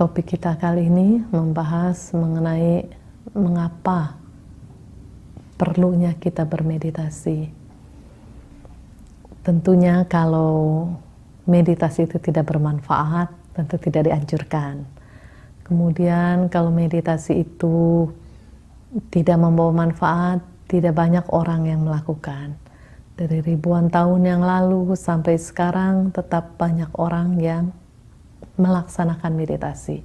Topik kita kali ini membahas mengenai mengapa perlunya kita bermeditasi. Tentunya kalau meditasi itu tidak bermanfaat, tentu tidak dianjurkan. Kemudian kalau meditasi itu tidak membawa manfaat, tidak banyak orang yang melakukan. Dari ribuan tahun yang lalu sampai sekarang tetap banyak orang yang melaksanakan meditasi.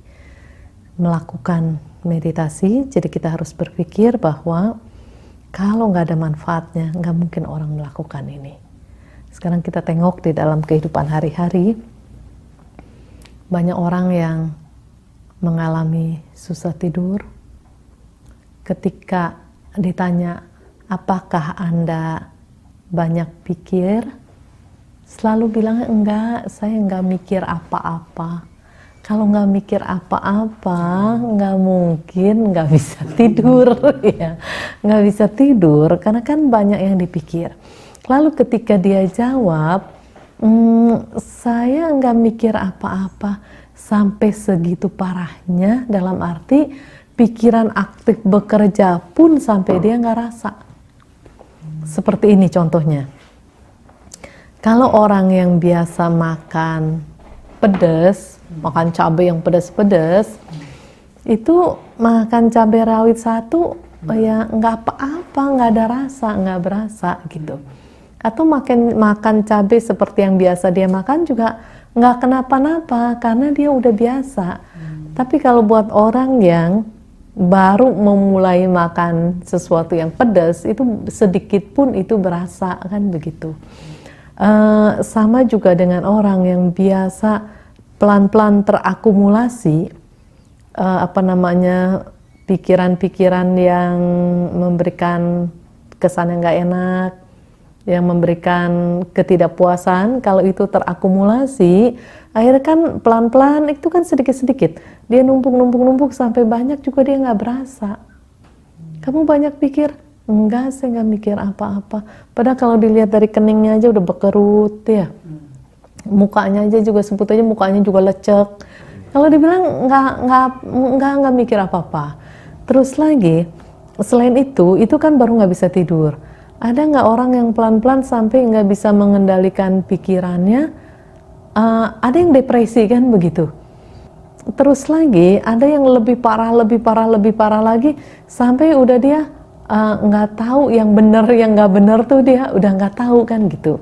Melakukan meditasi, jadi kita harus berpikir bahwa kalau nggak ada manfaatnya, nggak mungkin orang melakukan ini. Sekarang kita tengok di dalam kehidupan hari-hari, banyak orang yang mengalami susah tidur. Ketika ditanya, apakah Anda banyak pikir? Selalu bilang, enggak, saya enggak mikir apa-apa. Kalau enggak mikir apa-apa, enggak mungkin enggak bisa tidur. Ya. Enggak bisa tidur, karena kan banyak yang dipikir. Lalu ketika dia jawab, saya enggak mikir apa-apa, sampai segitu parahnya, dalam arti pikiran aktif bekerja pun sampai dia enggak rasa. Seperti ini contohnya. Kalau orang yang biasa makan pedas, makan cabai yang pedas-pedas, itu makan cabai rawit satu, ya nggak apa-apa, nggak ada rasa, nggak berasa gitu. Atau makan cabai seperti yang biasa dia makan juga nggak kenapa-napa karena dia udah biasa. Tapi kalau buat orang yang baru memulai makan sesuatu yang pedas, itu sedikit pun itu berasa, kan begitu. Sama juga dengan orang yang biasa pelan-pelan terakumulasi pikiran-pikiran yang memberikan kesan yang nggak enak, yang memberikan ketidakpuasan. Kalau itu terakumulasi, akhirnya kan pelan-pelan itu kan sedikit-sedikit dia numpuk sampai banyak juga dia nggak berasa. Kamu banyak pikir? Enggak, saya nggak mikir apa-apa. Padahal kalau dilihat dari keningnya aja udah bekerut ya. Mukanya aja juga, sebut aja mukanya juga lecek. Kalau dibilang nggak mikir apa-apa. Terus lagi, selain itu kan baru nggak bisa tidur. Ada nggak orang yang pelan-pelan sampai nggak bisa mengendalikan pikirannya? Ada yang depresi kan begitu. Terus lagi, ada yang lebih parah lagi, sampai udah dia nggak tahu yang benar yang nggak benar tuh dia udah nggak tahu kan gitu.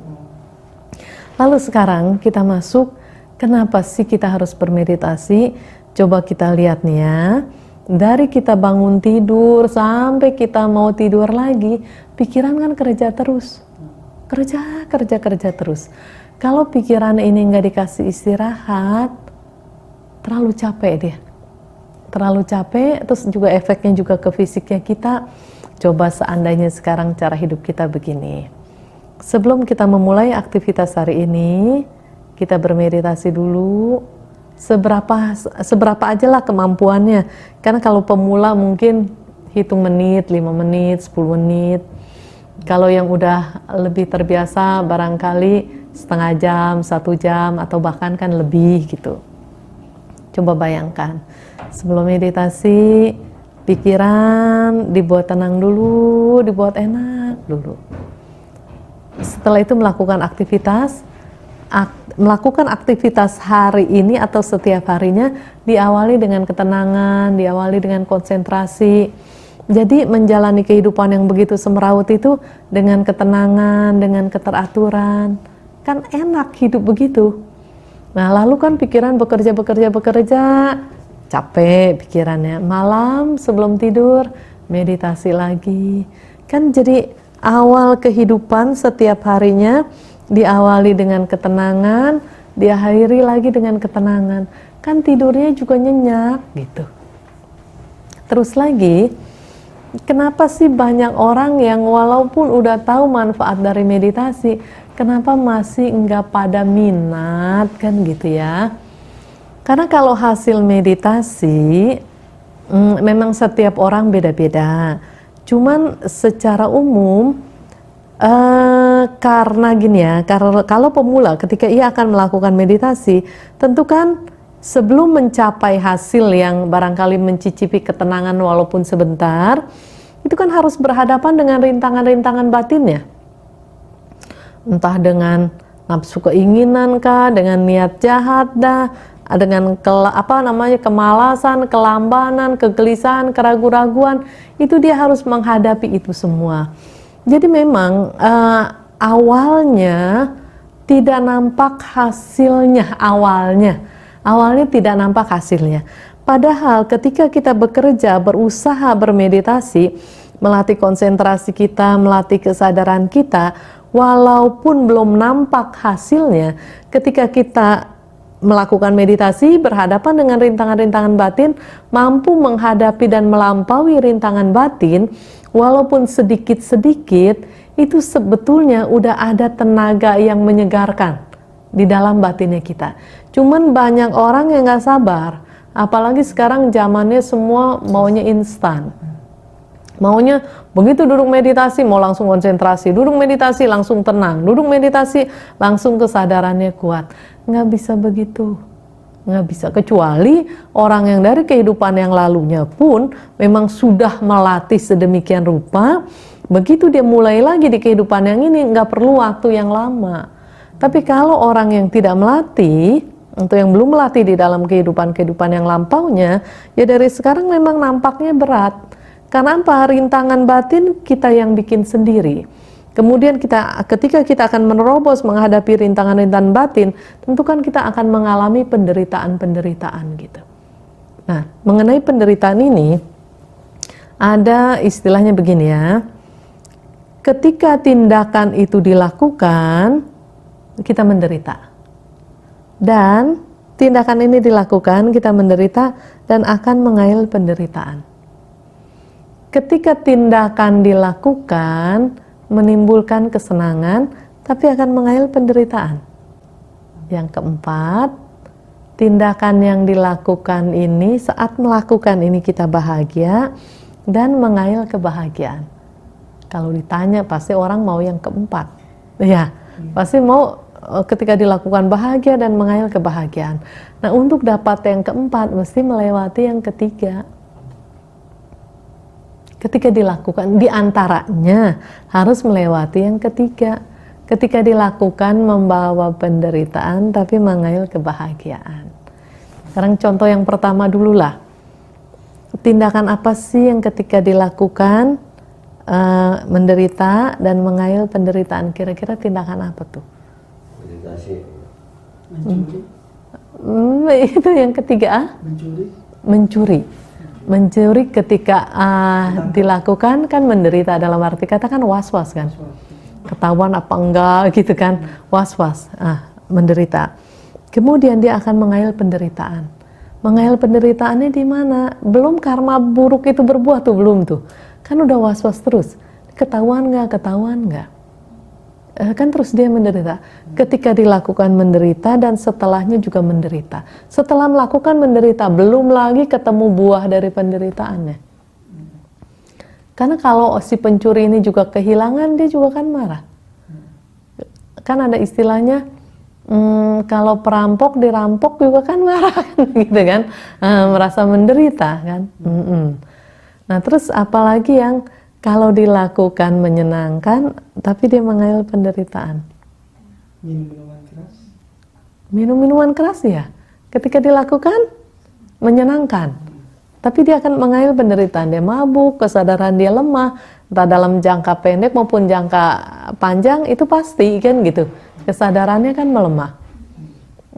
Lalu sekarang kita masuk, kenapa sih kita harus bermeditasi? Coba kita lihat nih ya, dari kita bangun tidur sampai kita mau tidur lagi, pikiran kan kerja terus, kerja terus. Kalau pikiran ini nggak dikasih istirahat, terlalu capek dia, terus juga efeknya juga ke fisiknya kita. Coba seandainya sekarang cara hidup kita begini. Sebelum kita memulai aktivitas hari ini, kita bermeditasi dulu. Seberapa aja lah kemampuannya. Karena kalau pemula mungkin hitung menit, 5 menit, 10 menit. Kalau yang udah lebih terbiasa barangkali setengah jam, 1 jam, atau bahkan kan lebih gitu. Coba bayangkan, sebelum meditasi, pikiran dibuat tenang dulu, dibuat enak dulu. Setelah itu melakukan aktivitas hari ini atau setiap harinya diawali dengan ketenangan, diawali dengan konsentrasi. Jadi menjalani kehidupan yang begitu semrawut itu dengan ketenangan, dengan keteraturan, kan enak hidup begitu. Nah lalu kan pikiran bekerja, capek pikirannya. Malam sebelum tidur meditasi lagi. Kan jadi awal kehidupan setiap harinya diawali dengan ketenangan, diakhiri lagi dengan ketenangan. Kan tidurnya juga nyenyak gitu. Terus lagi, kenapa sih banyak orang yang walaupun udah tahu manfaat dari meditasi, kenapa masih enggak pada minat kan gitu ya? Karena kalau hasil meditasi memang setiap orang beda-beda. Cuman secara umum karena gini ya, kalau pemula ketika ia akan melakukan meditasi, tentu kan sebelum mencapai hasil yang barangkali mencicipi ketenangan walaupun sebentar, itu kan harus berhadapan dengan rintangan-rintangan batinnya. Entah dengan nafsu keinginan kah, dengan niat jahat dah, dengan kemalasan, kelambanan, kegelisahan, keraguan-raguan, itu dia harus menghadapi itu semua. Jadi memang awalnya tidak nampak hasilnya, awalnya tidak nampak hasilnya. Padahal ketika kita bekerja, berusaha bermeditasi, melatih konsentrasi kita, melatih kesadaran kita, walaupun belum nampak hasilnya, ketika kita melakukan meditasi, berhadapan dengan rintangan-rintangan batin, mampu menghadapi dan melampaui rintangan batin, walaupun sedikit-sedikit, itu sebetulnya udah ada tenaga yang menyegarkan di dalam batinnya kita. Cuman banyak orang yang gak sabar, apalagi sekarang zamannya semua maunya instan. Maunya begitu duduk meditasi mau langsung konsentrasi, duduk meditasi langsung tenang, duduk meditasi langsung kesadarannya kuat. Nggak bisa begitu, nggak bisa, kecuali orang yang dari kehidupan yang lalunya pun memang sudah melatih sedemikian rupa, begitu dia mulai lagi di kehidupan yang ini nggak perlu waktu yang lama. Tapi kalau orang yang tidak melatih, atau yang belum melatih di dalam kehidupan yang lampaunya, ya dari sekarang memang nampaknya berat. Karena apa? Rintangan batin kita yang bikin sendiri. Kemudian ketika kita akan menerobos menghadapi rintangan-rintangan batin, tentu kan kita akan mengalami penderitaan-penderitaan gitu. Nah, mengenai penderitaan ini, ada istilahnya begini ya. Ketika tindakan itu dilakukan, kita menderita. Dan tindakan ini dilakukan, kita menderita dan akan mengail penderitaan. Ketika tindakan dilakukan menimbulkan kesenangan, tapi akan mengail penderitaan. Yang keempat, tindakan yang dilakukan ini, saat melakukan ini kita bahagia dan mengail kebahagiaan. Kalau ditanya pasti orang mau yang keempat, ya pasti mau ketika dilakukan bahagia dan mengail kebahagiaan. Nah, untuk dapat yang keempat mesti melewati yang ketiga. Ketika dilakukan, diantaranya harus melewati yang ketiga. Ketika dilakukan membawa penderitaan tapi mengail kebahagiaan. Sekarang contoh yang pertama dulu lah. Tindakan apa sih yang ketika dilakukan menderita dan mengail penderitaan? Kira-kira tindakan apa tuh? Meditasi. Itu yang ketiga. Mencuri. Mencuri ketika dilakukan kan menderita, dalam arti kata kan was-was kan, ketahuan apa enggak gitu kan, was-was, menderita. Kemudian dia akan mengail penderitaan. Mengail penderitaannya di mana? Belum karma buruk itu berbuah tuh, belum tuh, kan udah was-was terus, ketahuan nggak, kan terus dia menderita. Ketika dilakukan menderita dan setelahnya juga menderita. Setelah melakukan menderita, belum lagi ketemu buah dari penderitaannya. Karena kalau si pencuri ini juga kehilangan, dia juga kan marah. Kan ada istilahnya, kalau perampok dirampok juga kan marah kan, gitu kan, merasa menderita kan. Nah terus apalagi yang kalau dilakukan menyenangkan, tapi dia mengail penderitaan. Minum minuman keras. Minum minuman keras ya. Ketika dilakukan menyenangkan, tapi dia akan mengail penderitaan. Dia mabuk, kesadaran dia lemah, entah dalam jangka pendek maupun jangka panjang itu pasti kan gitu. Kesadarannya kan melemah.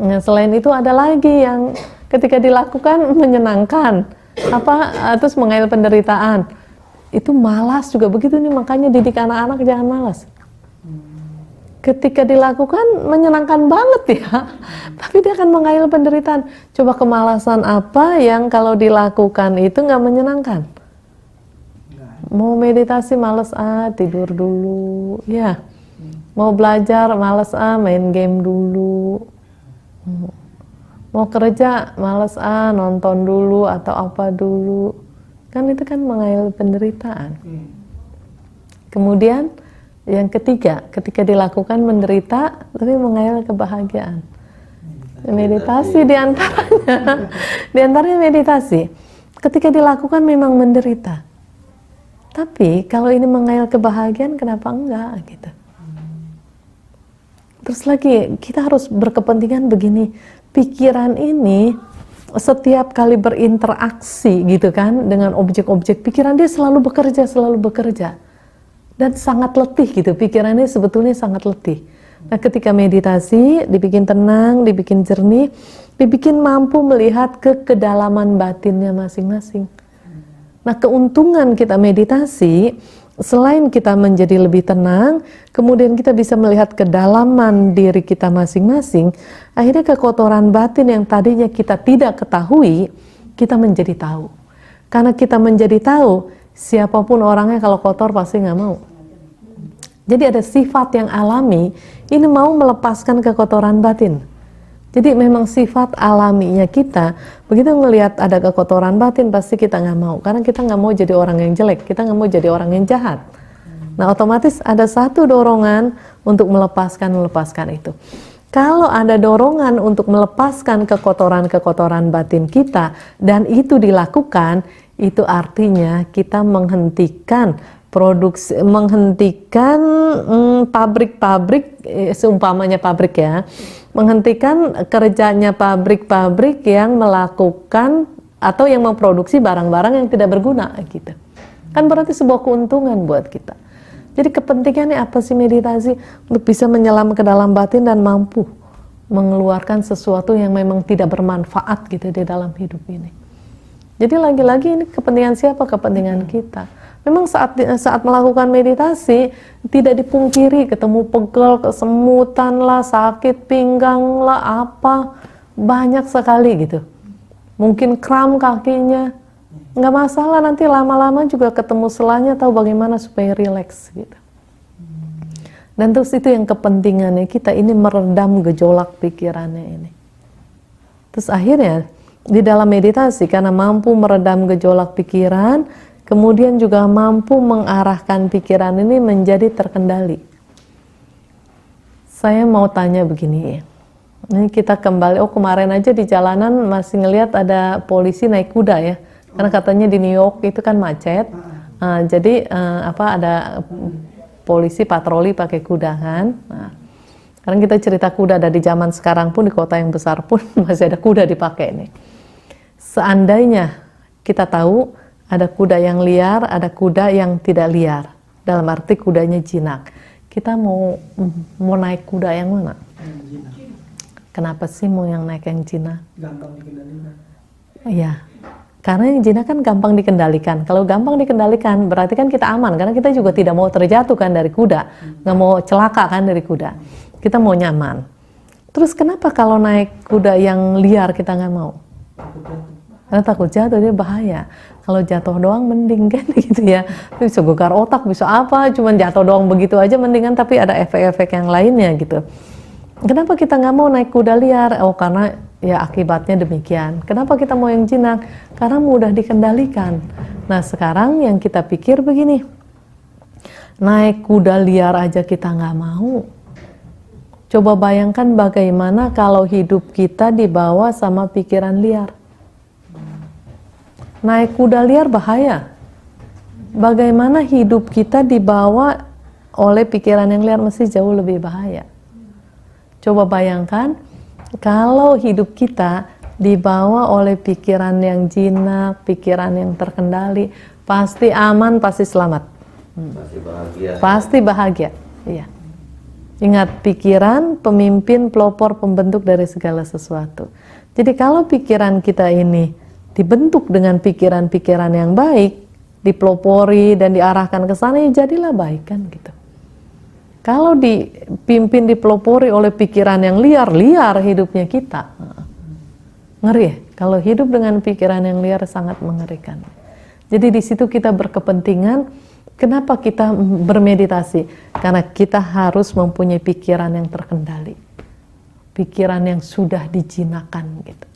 Nah, selain itu ada lagi yang ketika dilakukan menyenangkan, terus mengail penderitaan. Itu malas juga begitu nih, makanya didik anak-anak jangan malas. Ketika dilakukan menyenangkan banget ya, tapi dia akan mengail penderitaan. Coba kemalasan apa yang kalau dilakukan itu nggak menyenangkan? Mau meditasi males tidur dulu, ya. Mau belajar males main game dulu. Mau kerja males nonton dulu atau apa dulu. Kan itu kan mengail penderitaan. Kemudian yang ketiga, ketika dilakukan menderita tapi mengail kebahagiaan. Meditasi diantaranya. Di antaranya meditasi. Ketika dilakukan memang menderita. Tapi kalau ini menghayal kebahagiaan, kenapa enggak gitu. Terus lagi kita harus berkepentingan begini, pikiran ini setiap kali berinteraksi gitu kan dengan objek-objek, pikiran dia selalu bekerja dan sangat letih gitu, pikirannya sebetulnya sangat letih. Nah ketika meditasi dibikin tenang, dibikin jernih, dibikin mampu melihat ke kedalaman batinnya masing-masing. Nah keuntungan kita meditasi, selain kita menjadi lebih tenang, kemudian kita bisa melihat kedalaman diri kita masing-masing, akhirnya kekotoran batin yang tadinya kita tidak ketahui, kita menjadi tahu. Karena kita menjadi tahu, siapapun orangnya kalau kotor pasti nggak mau. Jadi ada sifat yang alami, ini mau melepaskan kekotoran batin. Jadi memang sifat alaminya kita, begitu ngelihat ada kekotoran batin pasti kita nggak mau. Karena kita nggak mau jadi orang yang jelek, kita nggak mau jadi orang yang jahat. Nah otomatis ada satu dorongan untuk melepaskan itu. Kalau ada dorongan untuk melepaskan kekotoran kekotoran batin kita, dan itu dilakukan, itu artinya kita menghentikan produksi, menghentikan pabrik-pabrik, seumpamanya pabrik ya, menghentikan kerjanya pabrik-pabrik yang melakukan atau yang memproduksi barang-barang yang tidak berguna gitu. Kan berarti sebuah keuntungan buat kita. Jadi kepentingannya apa sih meditasi? Untuk bisa menyelam ke dalam batin dan mampu mengeluarkan sesuatu yang memang tidak bermanfaat gitu di dalam hidup ini. Jadi lagi-lagi ini kepentingan siapa? Kepentingan kita. Memang saat melakukan meditasi tidak dipungkiri ketemu pegel, kesemutan lah, sakit pinggang lah, apa banyak sekali gitu. Mungkin kram kakinya, nggak masalah, nanti lama-lama juga ketemu selanya, tahu bagaimana supaya rileks gitu. Dan terus itu yang kepentingannya kita ini meredam gejolak pikirannya ini. Terus akhirnya di dalam meditasi karena mampu meredam gejolak pikiran, kemudian juga mampu mengarahkan pikiran ini menjadi terkendali. Saya mau tanya begini, ini kita kembali, kemarin aja di jalanan masih ngelihat ada polisi naik kuda ya, karena katanya di New York itu kan macet, jadi ada polisi patroli pakai kuda kan. Nah, sekarang kita cerita kuda ada di zaman sekarang pun, di kota yang besar pun masih ada kuda dipakai nih. Seandainya kita tahu ada kuda yang liar, ada kuda yang tidak liar. Dalam arti kudanya jinak. Kita mau naik kuda yang mana? Kenapa sih mau yang naik yang jinak? Gampang dikendalikan. Iya, karena yang jinak kan gampang dikendalikan. Kalau gampang dikendalikan berarti kan kita aman. Karena kita juga tidak mau terjatuh kan dari kuda. Nggak mau celaka kan dari kuda. Kita mau nyaman. Terus kenapa kalau naik kuda yang liar kita nggak mau? Karena takut jatuh, dia bahaya. Kalau jatuh doang mending kan gitu ya. Bisa gegar otak, bisa apa, cuman jatuh doang begitu aja mendingan, tapi ada efek-efek yang lainnya gitu. Kenapa kita nggak mau naik kuda liar? Karena ya akibatnya demikian. Kenapa kita mau yang jinak? Karena mudah dikendalikan. Nah sekarang yang kita pikir begini, naik kuda liar aja kita nggak mau. Coba bayangkan bagaimana kalau hidup kita dibawa sama pikiran liar. Naik kuda liar bahaya. Bagaimana hidup kita dibawa oleh pikiran yang liar, mesti jauh lebih bahaya. Coba bayangkan kalau hidup kita dibawa oleh pikiran yang jinak, pikiran yang terkendali, pasti aman, pasti selamat. Pasti bahagia. Pasti bahagia. Iya. Ingat, pikiran pemimpin, pelopor, pembentuk dari segala sesuatu. Jadi kalau pikiran kita ini dibentuk dengan pikiran-pikiran yang baik, dipelopori dan diarahkan ke sana, ya jadilah baik kan gitu. Kalau dipimpin, dipelopori oleh pikiran yang liar hidupnya kita, ngeri ya. Kalau hidup dengan pikiran yang liar sangat mengerikan. Jadi di situ kita berkepentingan. Kenapa kita bermeditasi? Karena kita harus mempunyai pikiran yang terkendali, pikiran yang sudah dijinakan gitu.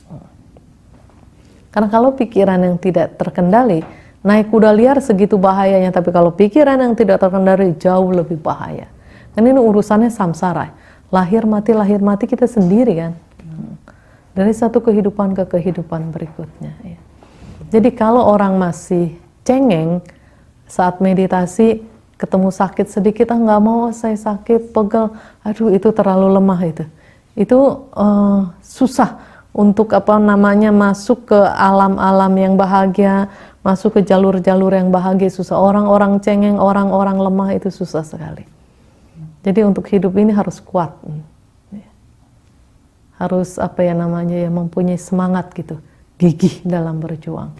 Karena kalau pikiran yang tidak terkendali, naik kuda liar segitu bahayanya, tapi kalau pikiran yang tidak terkendali jauh lebih bahaya. Dan ini urusannya samsara, lahir mati kita sendiri kan. dari satu kehidupan ke kehidupan berikutnya. Ya. Jadi kalau orang masih cengeng saat meditasi, ketemu sakit sedikit, nggak mau, saya sakit, pegel, aduh itu terlalu lemah itu susah untuk masuk ke alam-alam yang bahagia, masuk ke jalur-jalur yang bahagia, susah. Orang-orang cengeng, orang-orang lemah itu susah sekali. Jadi untuk hidup ini harus kuat, harus mempunyai semangat gitu, gigih dalam berjuang.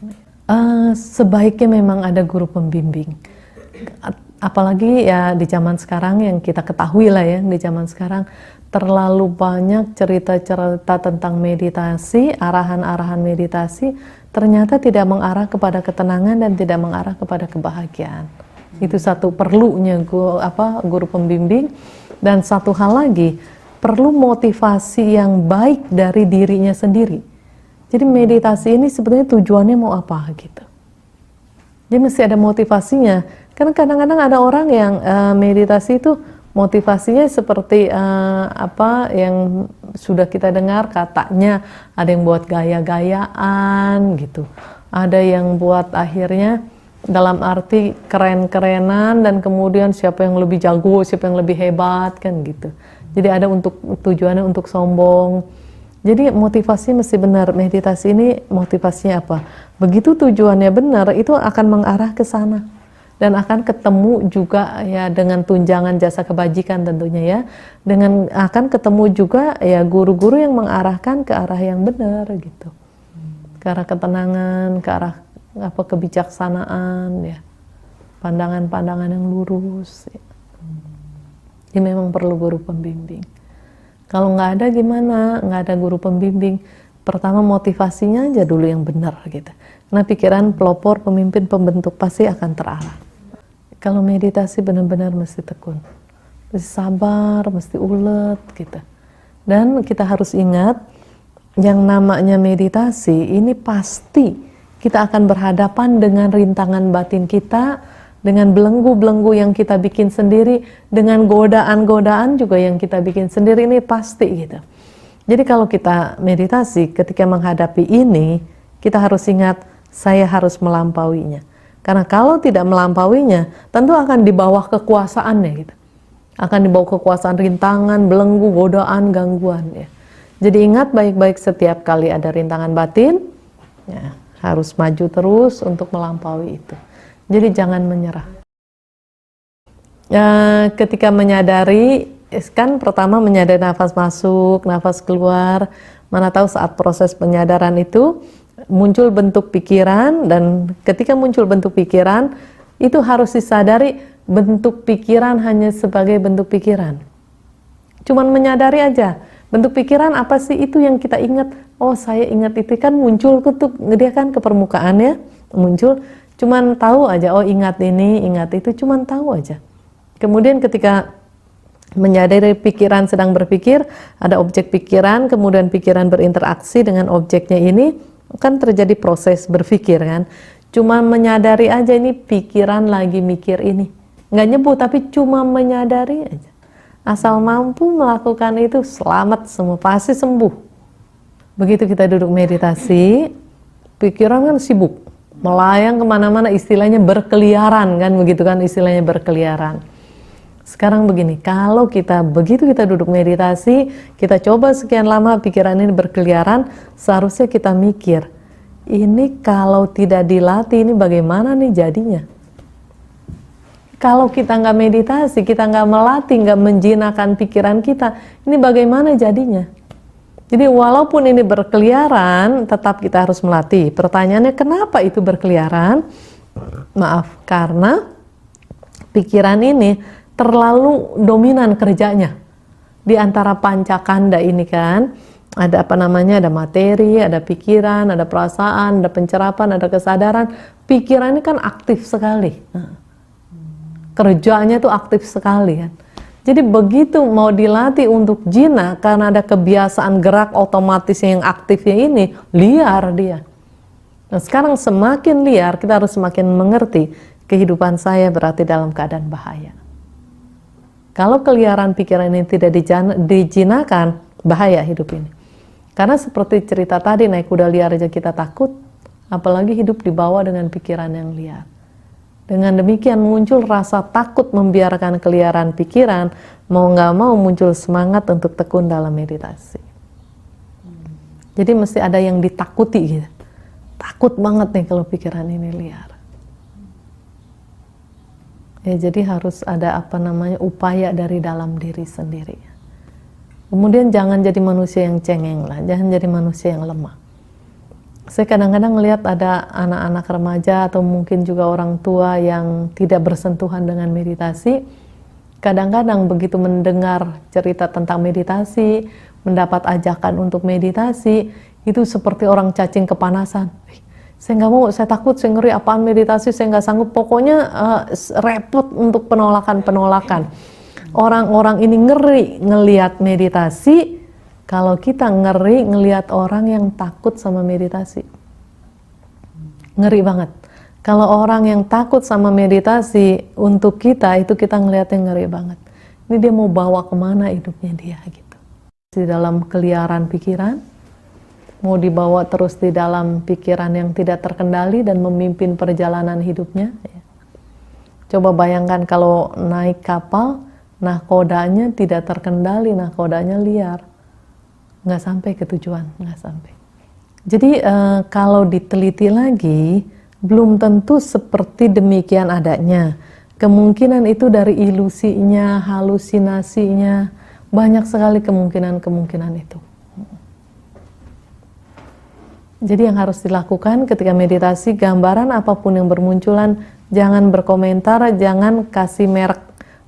Sebaiknya memang ada guru pembimbing. Apalagi ya di zaman sekarang yang kita ketahui lah ya, di zaman sekarang terlalu banyak cerita-cerita tentang meditasi, arahan-arahan meditasi, ternyata tidak mengarah kepada ketenangan dan tidak mengarah kepada kebahagiaan. Itu satu perlunya guru pembimbing. Dan satu hal lagi, perlu motivasi yang baik dari dirinya sendiri. Jadi meditasi ini sebetulnya tujuannya mau apa gitu. Jadi mesti ada motivasinya. Karena kadang-kadang ada orang yang meditasi itu motivasinya seperti yang sudah kita dengar katanya, ada yang buat gaya-gayaan gitu. Ada yang buat akhirnya dalam arti keren-kerenan dan kemudian siapa yang lebih jago, siapa yang lebih hebat kan gitu. Jadi ada untuk tujuannya untuk sombong. Jadi motivasi mesti benar. Meditasi ini motivasinya apa? Begitu tujuannya benar, itu akan mengarah ke sana. Dan akan ketemu juga ya dengan tunjangan jasa kebajikan tentunya ya. Akan ketemu juga ya guru-guru yang mengarahkan ke arah yang benar gitu. Ke arah ketenangan, ke arah kebijaksanaan ya. Pandangan-pandangan yang lurus ya. Ini memang perlu guru pembimbing. Kalau nggak ada gimana? Nggak ada guru pembimbing. Pertama motivasinya aja dulu yang benar gitu. Nah pikiran pelopor, pemimpin, pembentuk pasti akan terarah. Kalau meditasi benar-benar mesti tekun, mesti sabar, mesti ulet gitu. Dan kita harus ingat, yang namanya meditasi ini pasti kita akan berhadapan dengan rintangan batin kita, dengan belenggu-belenggu yang kita bikin sendiri, dengan godaan-godaan juga yang kita bikin sendiri, ini pasti gitu. Jadi kalau kita meditasi, ketika menghadapi ini, kita harus ingat, saya harus melampauinya. Karena kalau tidak melampauinya, tentu akan di bawah kekuasaannya gitu. Akan di bawah kekuasaan rintangan, belenggu, godaan, gangguan ya. Jadi ingat baik-baik setiap kali ada rintangan batin, ya, harus maju terus untuk melampaui itu. Jadi jangan menyerah. Ketika menyadari, kan pertama menyadari nafas masuk, nafas keluar. Mana tahu saat proses penyadaran itu muncul bentuk pikiran, dan ketika muncul bentuk pikiran itu harus disadari bentuk pikiran hanya sebagai bentuk pikiran. Cuman menyadari aja bentuk pikiran apa sih itu yang kita ingat. Oh saya ingat itu kan muncul dia kan ke permukaan ya, muncul. Cuman tahu aja, oh ingat ini, ingat itu, cuman tahu aja. Kemudian ketika menyadari pikiran sedang berpikir, ada objek pikiran, kemudian pikiran berinteraksi dengan objeknya ini, kan terjadi proses berpikir kan. Cuma menyadari aja ini pikiran lagi mikir ini. Nggak nyebut, tapi cuma menyadari aja. Asal mampu melakukan itu, selamat semua, pasti sembuh. Begitu kita duduk meditasi, pikiran kan sibuk, melayang kemana-mana, istilahnya berkeliaran kan, begitu kan istilahnya berkeliaran. Sekarang begini, kalau begitu kita duduk meditasi, kita coba sekian lama pikiran ini berkeliaran, seharusnya kita mikir, ini kalau tidak dilatih ini bagaimana nih jadinya? Kalau kita nggak meditasi, kita nggak melatih, nggak menjinakkan pikiran kita, ini bagaimana jadinya? Jadi walaupun ini berkeliaran, tetap kita harus melatih. Pertanyaannya kenapa itu berkeliaran? Maaf, karena pikiran ini terlalu dominan kerjanya. Di antara pancakanda ini kan, ada ada materi, ada pikiran, ada perasaan, ada pencerapan, ada kesadaran. Pikiran ini kan aktif sekali. Kerjanya tuh aktif sekali kan. Jadi begitu mau dilatih untuk jina, karena ada kebiasaan gerak otomatis yang aktifnya ini, liar dia. Nah sekarang semakin liar, kita harus semakin mengerti, kehidupan saya berarti dalam keadaan bahaya. Kalau keliaran pikiran ini tidak dijinakan, bahaya hidup ini. Karena seperti cerita tadi, naik kuda liar aja kita takut, apalagi hidup dibawa dengan pikiran yang liar. Dengan demikian muncul rasa takut membiarkan keliaran pikiran, mau nggak mau muncul semangat untuk tekun dalam meditasi. Jadi mesti ada yang ditakuti gitu. Takut banget nih kalau pikiran ini liar. Ya, jadi harus ada upaya dari dalam diri sendiri. Kemudian jangan jadi manusia yang cengeng lah, jangan jadi manusia yang lemah. Saya kadang-kadang melihat ada anak-anak remaja atau mungkin juga orang tua yang tidak bersentuhan dengan meditasi. Kadang-kadang begitu mendengar cerita tentang meditasi, mendapat ajakan untuk meditasi, itu seperti orang cacing kepanasan. Saya nggak mau, saya takut, saya ngeri, apaan meditasi, saya nggak sanggup. Pokoknya repot untuk penolakan-penolakan. Orang-orang ini ngeri ngelihat meditasi, kalau kita ngeri ngelihat orang yang takut sama meditasi. Ngeri banget. Kalau orang yang takut sama meditasi, untuk kita, itu kita ngelihatnya ngeri banget. Ini dia mau bawa kemana hidupnya dia gitu. Di dalam keliaran pikiran, mau dibawa terus di dalam pikiran yang tidak terkendali dan memimpin perjalanan hidupnya. Coba bayangkan kalau naik kapal, nahkodanya tidak terkendali, nahkodanya liar. Nggak sampai ke tujuan, nggak sampai. Jadi kalau diteliti lagi, belum tentu seperti demikian adanya. Kemungkinan itu dari ilusinya, halusinasinya, banyak sekali kemungkinan-kemungkinan itu. Jadi yang harus dilakukan ketika meditasi, gambaran apapun yang bermunculan, jangan berkomentar, jangan kasih merek,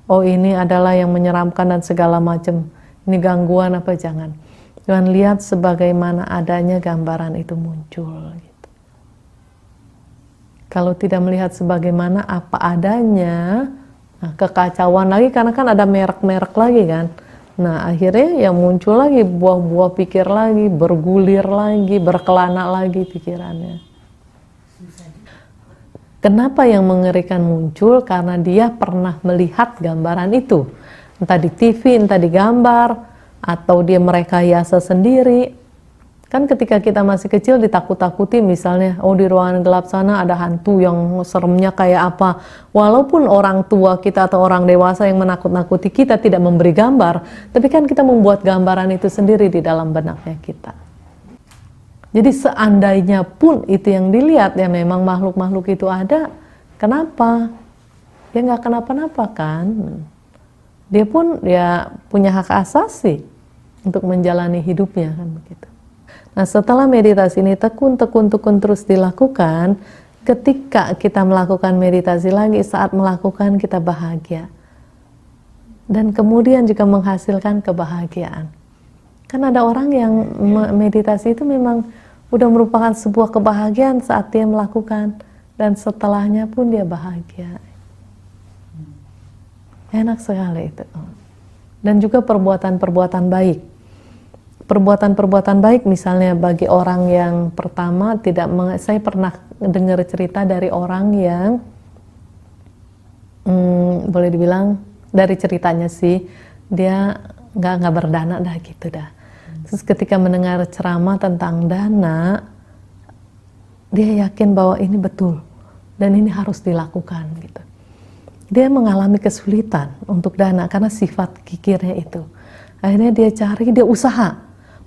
oh ini adalah yang menyeramkan dan segala macam, ini gangguan apa, jangan. Jangan lihat sebagaimana adanya gambaran itu muncul. Gitu. Kalau tidak melihat sebagaimana apa adanya, nah kekacauan lagi, karena kan ada merek-merek lagi kan. Nah akhirnya yang muncul lagi buah-buah pikir lagi, bergulir lagi, berkelana lagi pikirannya. Kenapa yang mengerikan muncul? Karena dia pernah melihat gambaran itu. Entah di TV, entah di gambar, atau dia merekayasa sendiri. Kan ketika kita masih kecil ditakut-takuti misalnya, oh di ruangan gelap sana ada hantu yang seremnya kayak apa. Walaupun orang tua kita atau orang dewasa yang menakut-nakuti kita tidak memberi gambar, tapi kan kita membuat gambaran itu sendiri di dalam benaknya kita. Jadi seandainya pun itu yang dilihat, ya memang makhluk-makhluk itu ada, kenapa? Ya nggak kenapa-napa kan. Dia pun ya punya hak asasi untuk menjalani hidupnya kan begitu. Nah setelah meditasi ini tekun terus dilakukan, ketika kita melakukan meditasi lagi, saat melakukan kita bahagia. Dan kemudian juga menghasilkan kebahagiaan. Kan ada orang yang meditasi itu memang udah merupakan sebuah kebahagiaan saat dia melakukan. Dan setelahnya pun dia bahagia. Enak sekali itu. Dan juga perbuatan-perbuatan baik. Perbuatan-perbuatan baik misalnya bagi orang yang pertama saya pernah dengar cerita dari orang yang boleh dibilang dari ceritanya sih dia nggak berdana dah gitu dah. Terus ketika mendengar ceramah tentang dana, dia yakin bahwa ini betul dan ini harus dilakukan gitu. Dia mengalami kesulitan untuk dana karena sifat kikirnya itu. Akhirnya dia cari, dia usaha.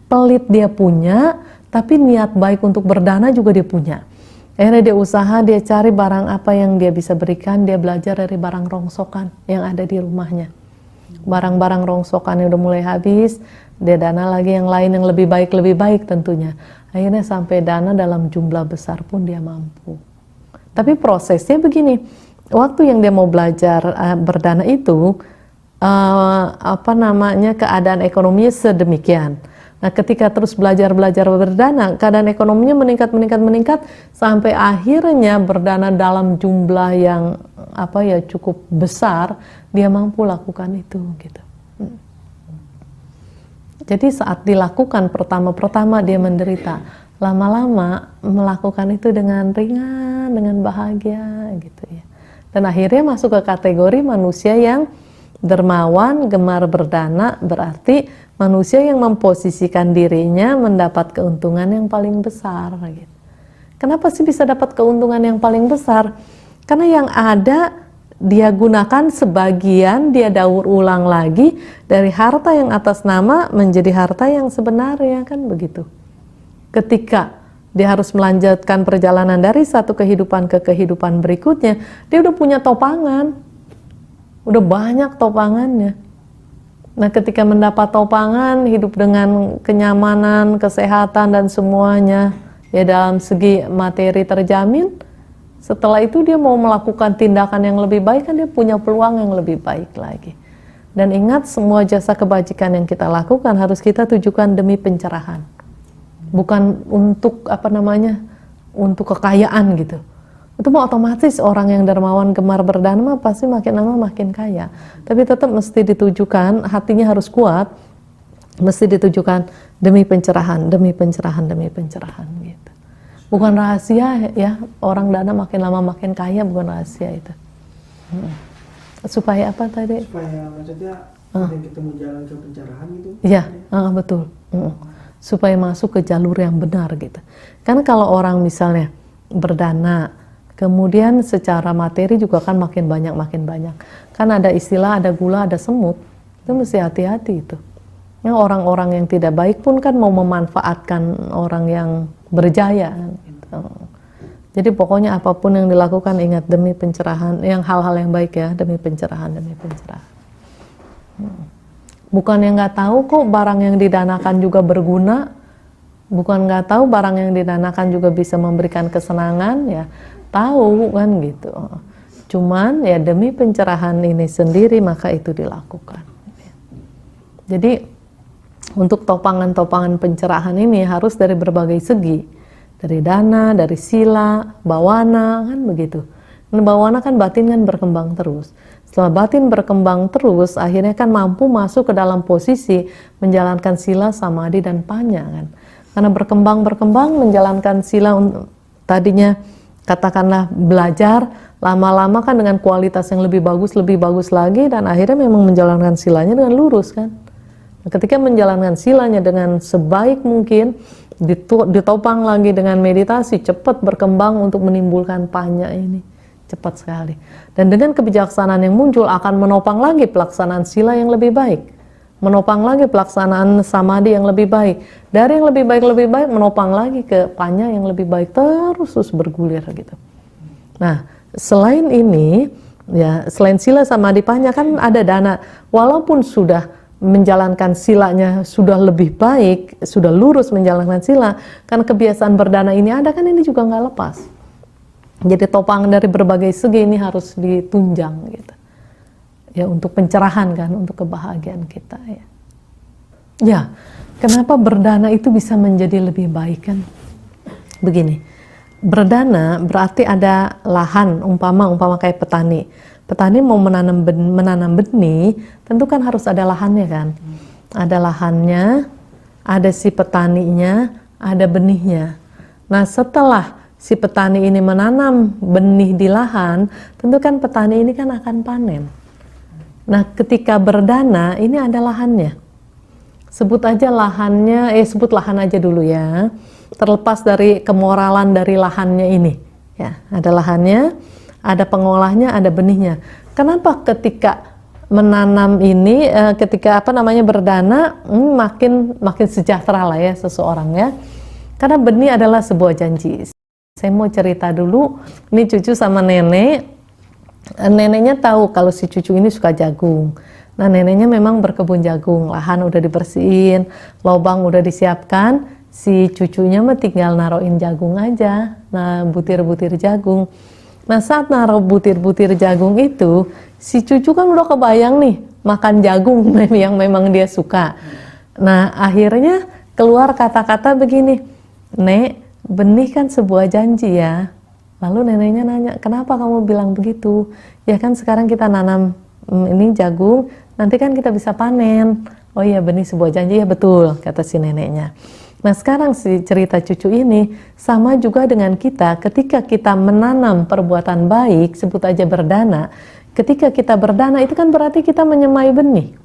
Pelit dia punya, tapi niat baik untuk berdana juga dia punya. Akhirnya dia usaha, dia cari barang apa yang dia bisa berikan, dia belajar dari barang rongsokan yang ada di rumahnya. Barang-barang rongsokan yang udah mulai habis, dia dana lagi yang lain yang lebih baik tentunya. Akhirnya sampai dana dalam jumlah besar pun dia mampu. Tapi prosesnya begini, waktu yang dia mau belajar berdana itu, keadaan ekonominya sedemikian. Nah, ketika terus belajar berdana, keadaan ekonominya meningkat sampai akhirnya berdana dalam jumlah yang cukup besar, dia mampu lakukan itu gitu. Jadi saat dilakukan pertama dia menderita, lama-lama melakukan itu dengan ringan, dengan bahagia gitu ya. Dan akhirnya masuk ke kategori manusia yang Dermawan, gemar berdana, berarti manusia yang memposisikan dirinya mendapat keuntungan yang paling besar gitu. Kenapa sih bisa dapat keuntungan yang paling besar? Karena yang ada dia gunakan sebagian, dia daur ulang lagi dari harta yang atas nama menjadi harta yang sebenarnya, kan begitu. Ketika dia harus melanjutkan perjalanan dari satu kehidupan ke kehidupan berikutnya, dia udah punya topangan, udah banyak topangannya. Nah, ketika mendapat topangan, hidup dengan kenyamanan, kesehatan dan semuanya, ya dalam segi materi terjamin, setelah itu dia mau melakukan tindakan yang lebih baik, kan dia punya peluang yang lebih baik lagi. Dan ingat, semua jasa kebajikan yang kita lakukan harus kita tujukan demi pencerahan. Bukan untuk untuk kekayaan gitu. Itu mau otomatis orang yang dermawan gemar berdana pasti makin lama makin kaya. Tapi tetap mesti ditujukan, hatinya harus kuat, mesti ditujukan demi pencerahan, demi pencerahan, demi pencerahan gitu. Bukan rahasia ya, orang dana makin lama makin kaya, bukan rahasia itu. Supaya apa tadi? Supaya maksudnya yang ketemu jalan ke pencerahan gitu. Iya, betul. Supaya masuk ke jalur yang benar gitu. Karena kalau orang misalnya berdana, kemudian secara materi juga kan makin banyak. Kan ada istilah, ada gula, ada semut. Itu mesti hati-hati itu. Ya, orang-orang yang tidak baik pun kan mau memanfaatkan orang yang berjaya gitu. Jadi pokoknya apapun yang dilakukan ingat demi pencerahan, yang hal-hal yang baik ya, demi pencerahan. Bukan yang nggak tahu kok barang yang didanakan juga berguna, bukan nggak tahu barang yang didanakan juga bisa memberikan kesenangan ya, tahu kan gitu. Cuman ya demi pencerahan ini sendiri maka itu dilakukan. Jadi untuk topangan-topangan pencerahan ini harus dari berbagai segi, dari dana, dari sila, bawana, kan begitu. Dan bawana kan batin kan berkembang terus. Setelah batin berkembang terus, akhirnya kan mampu masuk ke dalam posisi menjalankan sila, samadhi, dan panya kan. Karena berkembang menjalankan sila, tadinya katakanlah belajar, lama-lama kan dengan kualitas yang lebih bagus lagi, dan akhirnya memang menjalankan silanya dengan lurus kan. Ketika menjalankan silanya dengan sebaik mungkin, ditopang lagi dengan meditasi, cepat berkembang untuk menimbulkan panya ini, cepat sekali. Dan dengan kebijaksanaan yang muncul akan menopang lagi pelaksanaan sila yang lebih baik, menopang lagi pelaksanaan samadhi yang lebih baik, dari yang lebih baik menopang lagi ke panya yang lebih baik, terus bergulir gitu. Nah, selain ini ya, selain sila samadhi panya kan ada dana, walaupun sudah menjalankan silanya sudah lebih baik, sudah lurus menjalankan sila, karena kebiasaan berdana ini ada kan, ini juga nggak lepas. Jadi topang dari berbagai segi ini harus ditunjang gitu. Ya untuk pencerahan kan, untuk kebahagiaan kita ya. Ya, kenapa berdana itu bisa menjadi lebih baik kan? Begini, berdana berarti ada lahan, umpama kayak petani. Petani mau menanam benih, tentu kan harus ada lahannya kan. Ada lahannya, ada si petaninya, ada benihnya. Nah, setelah si petani ini menanam benih di lahan, tentu kan petani ini kan akan panen. Nah, ketika berdana, ini ada lahannya. Sebut aja lahannya, sebut lahan aja dulu ya. Terlepas dari kemoralan dari lahannya ini. Ya, ada lahannya, ada pengolahnya, ada benihnya. Kenapa ketika menanam ini, ketika berdana, makin sejahtera lah ya seseorang ya. Karena benih adalah sebuah janji. Saya mau cerita dulu, ini cucu sama nenek. Neneknya tahu kalau si cucu ini suka jagung. Nah, neneknya memang berkebun jagung, lahan udah dibersihin, lubang udah disiapkan, si cucunya mah tinggal naruhin jagung aja. Nah, butir-butir jagung. Nah, saat naruh butir-butir jagung itu, si cucu kan udah kebayang nih, makan jagung yang memang dia suka. Nah, akhirnya keluar kata-kata begini, "Nek, benih kan sebuah janji ya." Lalu neneknya nanya, "Kenapa kamu bilang begitu?" "Ya kan sekarang kita nanam ini jagung, nanti kan kita bisa panen." "Oh iya, benih sebuah janji." "Ya betul," kata si neneknya. Nah, sekarang si cerita cucu ini sama juga dengan kita, ketika kita menanam perbuatan baik, sebut aja berdana, ketika kita berdana itu kan berarti kita menyemai benih.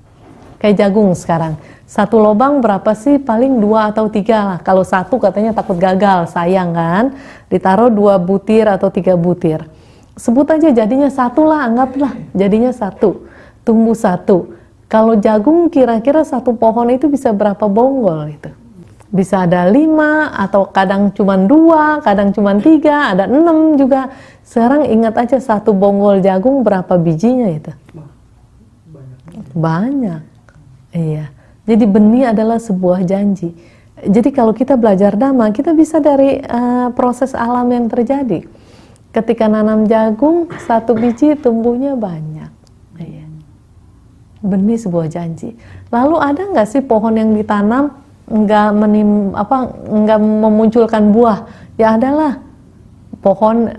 Kayak jagung sekarang, satu lubang berapa sih? Paling 2 atau 3 lah. Kalau satu katanya takut gagal, sayang kan? Ditaruh 2 butir atau 3 butir. Sebut aja jadinya 1 lah, anggaplah jadinya 1, tumbuh 1. Kalau jagung kira-kira 1 pohon itu bisa berapa bonggol itu? Bisa ada 5 atau kadang cuma 2, kadang cuma 3, ada 6 juga. Sekarang ingat aja 1 bonggol jagung berapa bijinya itu? Banyak. Iya. Jadi benih adalah sebuah janji. Jadi kalau kita belajar Dhamma, kita bisa dari proses alam yang terjadi. Ketika nanam jagung, 1 biji tumbuhnya banyak. Iya. Benih sebuah janji. Lalu ada nggak sih pohon yang ditanam nggak memunculkan buah? Ya adalah. Pohon,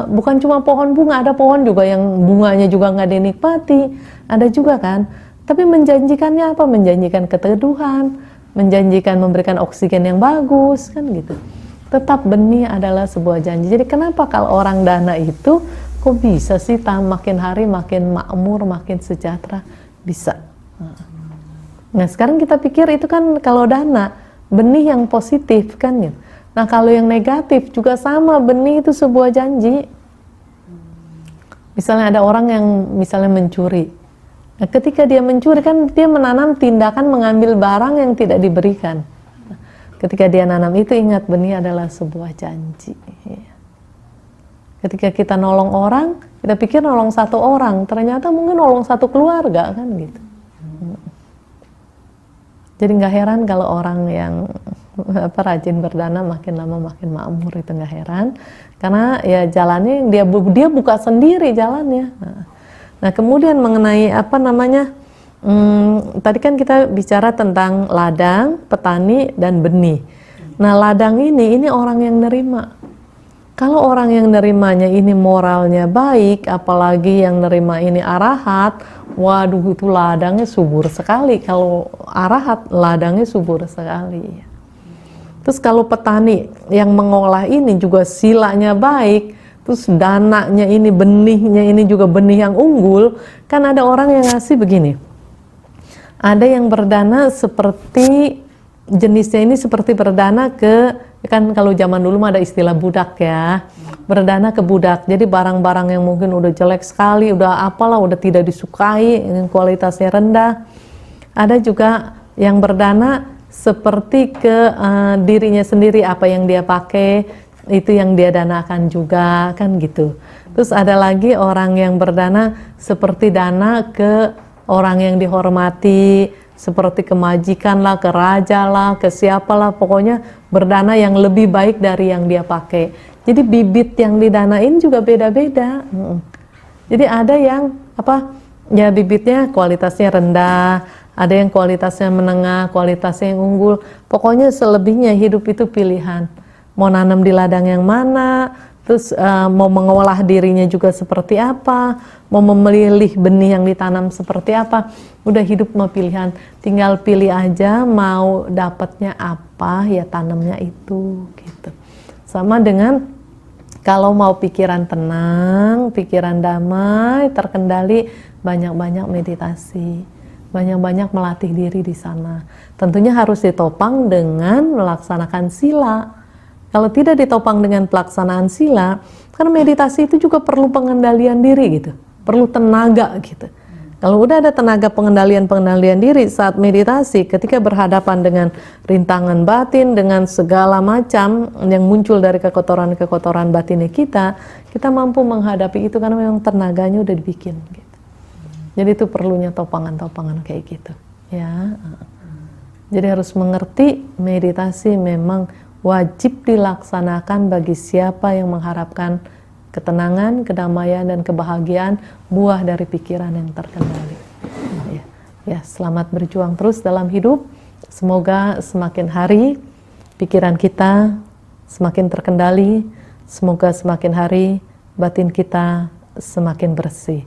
bukan cuma pohon bunga, ada pohon juga yang bunganya juga nggak dinikmati. Ada juga kan? Tapi menjanjikannya apa? Menjanjikan keteduhan, menjanjikan memberikan oksigen yang bagus, kan gitu. Tetap benih adalah sebuah janji. Jadi kenapa kalau orang dana itu, kok bisa sih makin hari makin makmur, makin sejahtera? Bisa. Nah sekarang kita pikir itu kan kalau dana, benih yang positif kan ya. Nah kalau yang negatif juga sama, benih itu sebuah janji. Misalnya ada orang yang misalnya mencuri. Nah, ketika dia mencuri kan dia menanam tindakan mengambil barang yang tidak diberikan. Nah, ketika dia nanam itu ingat benih adalah sebuah janji. Ketika kita nolong orang, kita pikir nolong 1 orang, ternyata mungkin nolong 1 keluarga kan gitu. Jadi nggak heran kalau orang yang rajin berdana makin lama makin makmur, itu nggak heran. Karena ya jalannya dia buka sendiri jalannya. Nah kemudian mengenai tadi kan kita bicara tentang ladang, petani, dan benih. Nah ladang ini orang yang nerima. Kalau orang yang nerimanya ini moralnya baik, apalagi yang nerima ini arahat, waduh itu ladangnya subur sekali. Kalau arahat, ladangnya subur sekali. Terus kalau petani yang mengolah ini juga silanya baik, terus dananya ini, benihnya ini juga benih yang unggul, kan ada orang yang ngasih begini. Ada yang berdana seperti, jenisnya ini seperti berdana ke, kan kalau zaman dulu ada istilah budak ya, berdana ke budak. Jadi barang-barang yang mungkin udah jelek sekali, udah apalah, udah tidak disukai, kualitasnya rendah. Ada juga yang berdana seperti ke dirinya sendiri, apa yang dia pakai, itu yang dia danakan juga, kan gitu. Terus ada lagi orang yang berdana seperti dana ke orang yang dihormati, seperti ke majikan lah, ke raja lah, ke siapalah, pokoknya berdana yang lebih baik dari yang dia pakai. Jadi bibit yang didanain juga beda-beda. Jadi ada yang ya bibitnya kualitasnya rendah, ada yang kualitasnya menengah, kualitasnya yang unggul. Pokoknya selebihnya hidup itu pilihan. Mau nanam di ladang yang mana, terus mau mengolah dirinya juga seperti apa, mau memilih benih yang ditanam seperti apa, udah hidup mau pilihan, tinggal pilih aja mau dapatnya apa, ya tanamnya itu, gitu. Sama dengan kalau mau pikiran tenang, pikiran damai, terkendali, banyak-banyak meditasi, banyak-banyak melatih diri di sana. Tentunya harus ditopang dengan melaksanakan sila. Kalau tidak ditopang dengan pelaksanaan sila, karena meditasi itu juga perlu pengendalian diri gitu, perlu tenaga gitu. Kalau udah ada tenaga pengendalian diri saat meditasi, ketika berhadapan dengan rintangan batin, dengan segala macam yang muncul dari kekotoran-kekotoran batinnya kita mampu menghadapi itu karena memang tenaganya udah dibikin gitu. Jadi itu perlunya topangan-topangan kayak gitu ya. Jadi harus mengerti meditasi memang wajib dilaksanakan bagi siapa yang mengharapkan ketenangan, kedamaian, dan kebahagiaan, buah dari pikiran yang terkendali. Ya, selamat berjuang terus dalam hidup. Semoga semakin hari pikiran kita semakin terkendali. Semoga semakin hari batin kita semakin bersih.